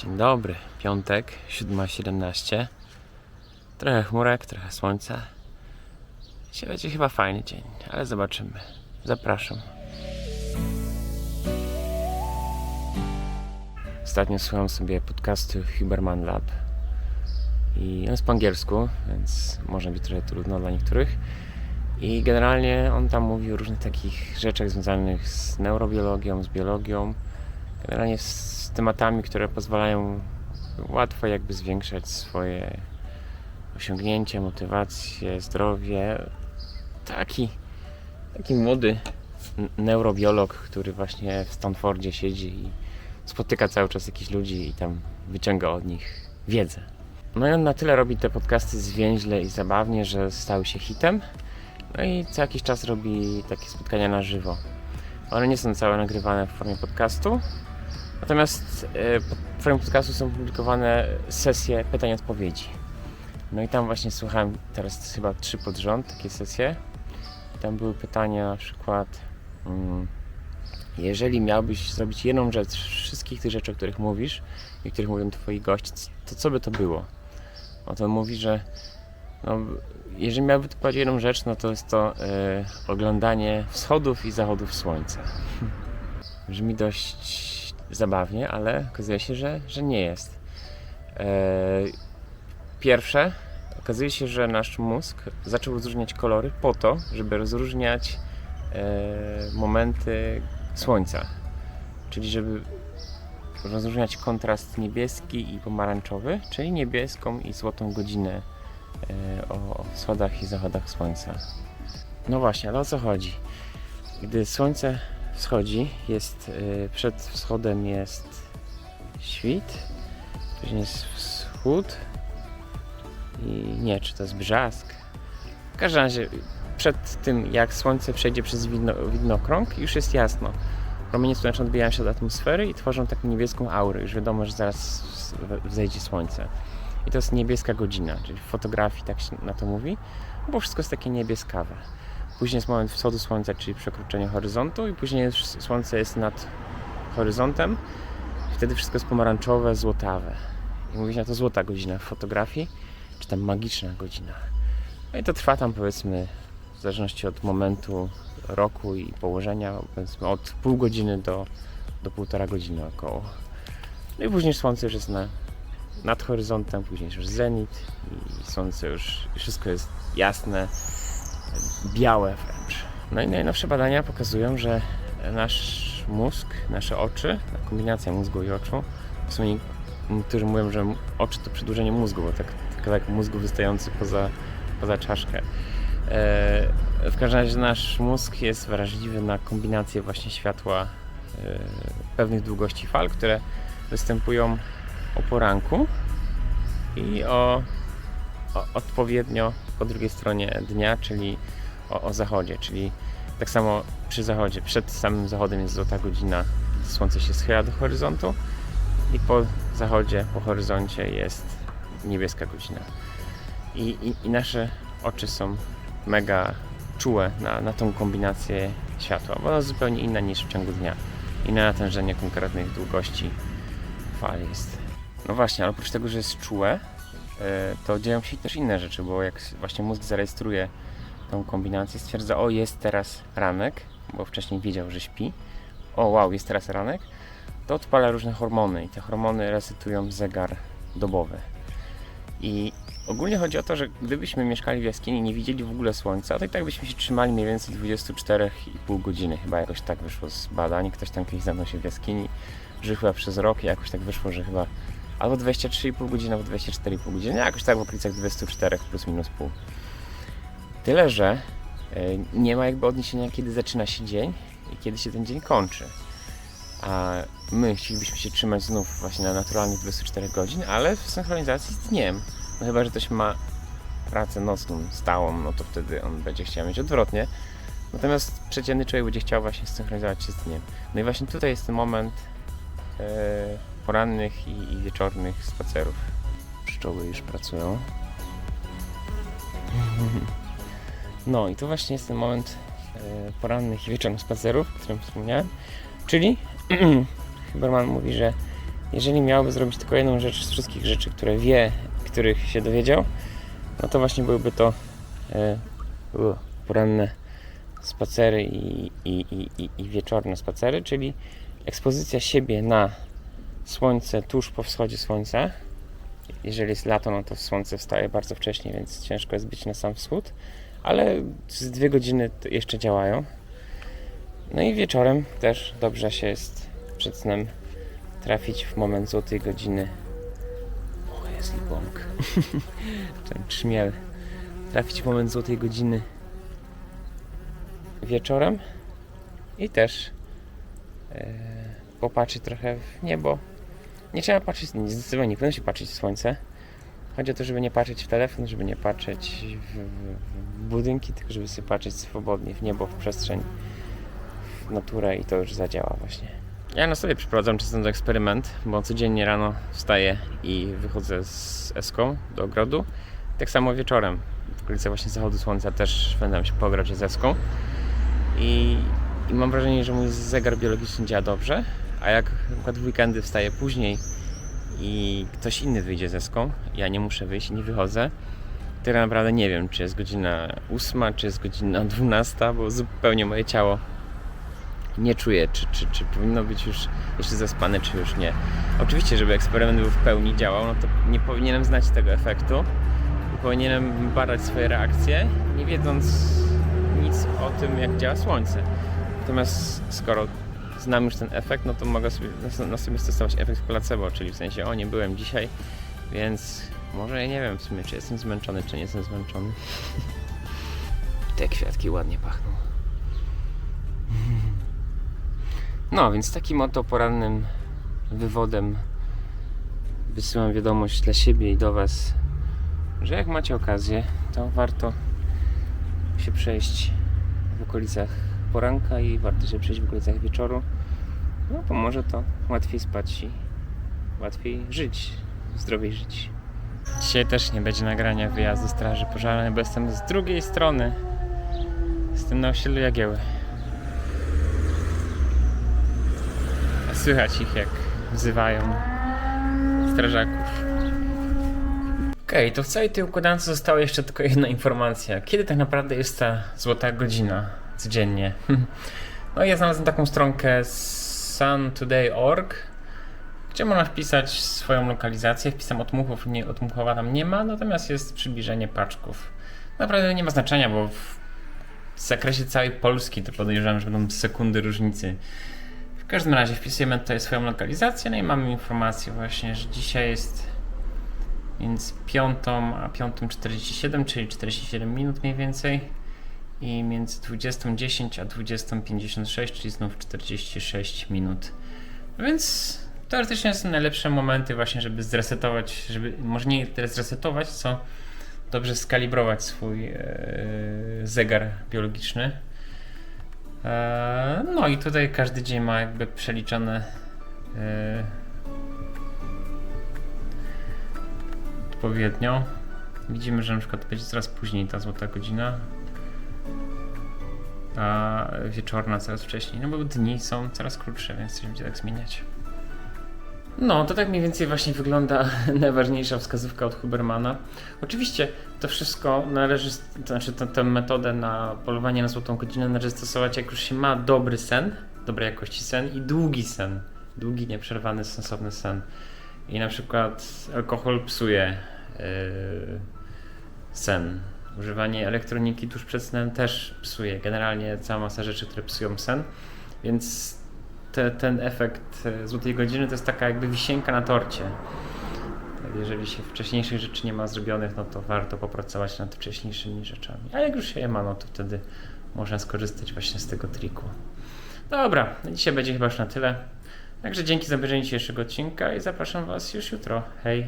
Dzień dobry, piątek, 7:17. Trochę chmurek, trochę słońca. Dzisiaj będzie chyba fajny dzień, ale zobaczymy. Zapraszam. Ostatnio słucham sobie podcastu Huberman Lab i on jest po angielsku, więc może być trochę trudno dla niektórych. I generalnie on tam mówi o różnych takich rzeczach związanych z neurobiologią, z biologią, generalnie z tematami, które pozwalają łatwo jakby zwiększać swoje osiągnięcia, motywację, zdrowie. Taki młody neurobiolog, który właśnie w Stanfordzie siedzi i spotyka cały czas jakichś ludzi i tam wyciąga od nich wiedzę. No i on na tyle robi te podcasty zwięźle i zabawnie, że stały się hitem. No i co jakiś czas robi takie spotkania na żywo. One nie są całe nagrywane w formie podcastu, natomiast w formie podcastu są publikowane sesje pytań-odpowiedzi. No i tam właśnie słuchałem teraz chyba 3 pod rząd takie sesje. Tam były pytania na przykład jeżeli miałbyś zrobić jedną rzecz z wszystkich tych rzeczy, o których mówisz i o których mówią twoi goście, to co by to było? No to on mówi, że jeżeli miałby tylko jedną rzecz, no to jest to oglądanie wschodów i zachodów słońca. Brzmi dość zabawnie, ale okazuje się, że nie jest. Pierwsze, okazuje się, że nasz mózg zaczął rozróżniać kolory po to, żeby rozróżniać momenty słońca. Czyli żeby rozróżniać kontrast niebieski i pomarańczowy, czyli niebieską i złotą godzinę o wschodach i zachodach słońca. No właśnie, ale o co chodzi? Gdy słońce wschodzi, przed wschodem jest świt, później jest wschód i nie, czy to jest brzask. W każdym razie przed tym, jak słońce przejdzie przez widnokrąg, już jest jasno. Promienie słoneczne odbijają się od atmosfery i tworzą taką niebieską aurę. Już wiadomo, że zaraz wzejdzie słońce. I to jest niebieska godzina, czyli w fotografii tak się na to mówi, bo wszystko jest takie niebieskawe. Później jest moment wschodu słońca, czyli przekroczenie horyzontu i później już słońce jest nad horyzontem. Wtedy wszystko jest pomarańczowe, złotawe. I mówi się na to złota godzina w fotografii, czy tam magiczna godzina. No i to trwa tam powiedzmy, w zależności od momentu roku i położenia, powiedzmy od pół godziny do 1,5 godziny około. No i później słońce już jest nad horyzontem, później już zenit i słońce już wszystko jest jasne, białe wręcz. No i najnowsze badania pokazują, że nasz mózg, nasze oczy, kombinacja mózgu i oczu, w sumie niektórzy mówią, że oczy to przedłużenie mózgu, bo tak mózgu wystający poza czaszkę. W każdym razie nasz mózg jest wrażliwy na kombinację właśnie światła pewnych długości fal, które występują o poranku i odpowiednio po drugiej stronie dnia, czyli o zachodzie, czyli tak samo przy zachodzie, przed samym zachodem jest złota godzina, słońce się schyla do horyzontu i po zachodzie, po horyzoncie jest niebieska godzina. I nasze oczy są mega czułe na tą kombinację światła, bo ona jest zupełnie inna niż w ciągu dnia. Inne natężenie konkretnych długości fal jest. No właśnie, ale oprócz tego, że jest czułe, to dzieją się też inne rzeczy, bo jak właśnie mózg zarejestruje tą kombinację, stwierdza, o jest teraz ranek, bo wcześniej wiedział, że śpi, o wow, jest teraz ranek, to odpala różne hormony i te hormony resetują zegar dobowy. I ogólnie chodzi o to, że gdybyśmy mieszkali w jaskini i nie widzieli w ogóle słońca, to i tak byśmy się trzymali mniej więcej 24,5 godziny, chyba jakoś tak wyszło z badań, ktoś tam kiedyś zanosił w jaskini, żył chyba przez rok i jakoś tak wyszło, że chyba albo 23,5 godziny, albo 24,5 godziny, jakoś tak w okolicach 24 plus minus pół. Tyle, że nie ma jakby odniesienia, kiedy zaczyna się dzień i kiedy się ten dzień kończy. A my chcielibyśmy się trzymać znów właśnie na naturalnych 24 godzin, ale w synchronizacji z dniem. No chyba, że ktoś ma pracę nocną, stałą, no to wtedy on będzie chciał mieć odwrotnie. Natomiast przeciętny człowiek będzie chciał właśnie synchronizować się z dniem. No i właśnie tutaj jest ten moment porannych i wieczornych spacerów. Pszczoły już pracują. No i to właśnie jest ten moment porannych i wieczornych spacerów, o którym wspomniałem. Czyli Huberman mówi, że jeżeli miałby zrobić tylko jedną rzecz z wszystkich rzeczy, które wie, których się dowiedział, no to właśnie byłyby to poranne spacery i wieczorne spacery, czyli ekspozycja siebie na słońce tuż po wschodzie słońca. Jeżeli jest lato, no to słońce wstaje bardzo wcześnie, więc ciężko jest być na sam wschód, ale z 2 godziny jeszcze działają. No i wieczorem też dobrze się jest przed snem trafić w moment złotej godziny. O, jest libąk. Ten trzmiel. Trafić w moment złotej godziny wieczorem i też popatrzeć trochę w niebo. Nie trzeba patrzeć, zdecydowanie nie powinno się patrzeć w słońce. Chodzi o to, żeby nie patrzeć w telefon, żeby nie patrzeć w budynki, tylko żeby sobie patrzeć swobodnie w niebo, w przestrzeń, w naturę i to już zadziała właśnie. Ja na sobie przeprowadzam czasem ten eksperyment, bo codziennie rano wstaję i wychodzę z Eską do ogrodu. Tak samo wieczorem, w okolicy właśnie zachodu słońca też będę się po ogrodzie z Eską. I mam wrażenie, że mój zegar biologiczny działa dobrze, a jak na przykład w weekendy wstaję później i ktoś inny wyjdzie z Eską, ja nie muszę wyjść i nie wychodzę, to ja naprawdę nie wiem, czy jest godzina 8, czy jest godzina 12, bo zupełnie moje ciało nie czuje, czy powinno być już jeszcze zaspane, czy już nie. Oczywiście, żeby eksperyment był w pełni działał, no to nie powinienem znać tego efektu i powinienem badać swoje reakcje, nie wiedząc nic o tym, jak działa słońce. Natomiast skoro znam już ten efekt, no to mogę sobie, na sobie stosować efekt placebo, czyli w sensie, o, nie byłem dzisiaj, więc może ja nie wiem w sumie, czy jestem zmęczony, czy nie jestem zmęczony. Te kwiatki ładnie pachną. No, więc takim oto porannym wywodem wysyłam wiadomość dla siebie i do Was, że jak macie okazję, to warto się przejść w okolicach poranka i warto się przejść w okolicach wieczoru. No, pomoże to łatwiej spać i łatwiej żyć, zdrowiej żyć. Dzisiaj też nie będzie nagrania wyjazdu straży pożarnej, bo jestem z drugiej strony. Jestem na osiedlu Jagieły. A słychać ich, jak wzywają strażaków. Okej, to w całej tej układance została jeszcze tylko jedna informacja. Kiedy tak naprawdę jest ta złota godzina codziennie? No i ja znalazłem taką stronkę suntoday.org, gdzie można wpisać swoją lokalizację. Wpisam Otmuchów, nie, Otmuchowa tam nie ma, natomiast jest przybliżenie paczków. Naprawdę nie ma znaczenia, bo w zakresie całej Polski to podejrzewam, że będą sekundy różnicy. W każdym razie wpisujemy tutaj swoją lokalizację, no i mamy informację właśnie, że dzisiaj jest między 5 a 5:47, czyli 47 minut mniej więcej, i między 20:10 a 20:56, czyli znów 46 minut. No więc teoretycznie są najlepsze momenty właśnie, żeby zresetować, żeby może nie tyle zresetować, co dobrze skalibrować swój zegar biologiczny. No i tutaj każdy dzień ma jakby przeliczone odpowiednio. Widzimy, że na przykład będzie coraz później ta złota godzina, a wieczorna coraz wcześniej, no bo dni są coraz krótsze, więc coś będzie tak zmieniać. No, to tak mniej więcej właśnie wygląda najważniejsza wskazówka od Hubermana. Oczywiście to wszystko należy, to znaczy tę metodę na polowanie na złotą godzinę należy stosować, jak już się ma dobry sen, dobrej jakości sen i długi sen. Długi, nieprzerwany, sensowny sen. I na przykład alkohol psuje sen. Używanie elektroniki tuż przed snem też psuje. Generalnie cała masa rzeczy, które psują sen. Więc ten efekt złotej godziny to jest taka jakby wisienka na torcie. Jeżeli się wcześniejszych rzeczy nie ma zrobionych, no to warto popracować nad wcześniejszymi rzeczami. A jak już się je ma, no to wtedy można skorzystać właśnie z tego triku. Dobra, dzisiaj będzie chyba już na tyle. Także dzięki za obejrzenie dzisiejszego odcinka i zapraszam Was już jutro. Hej!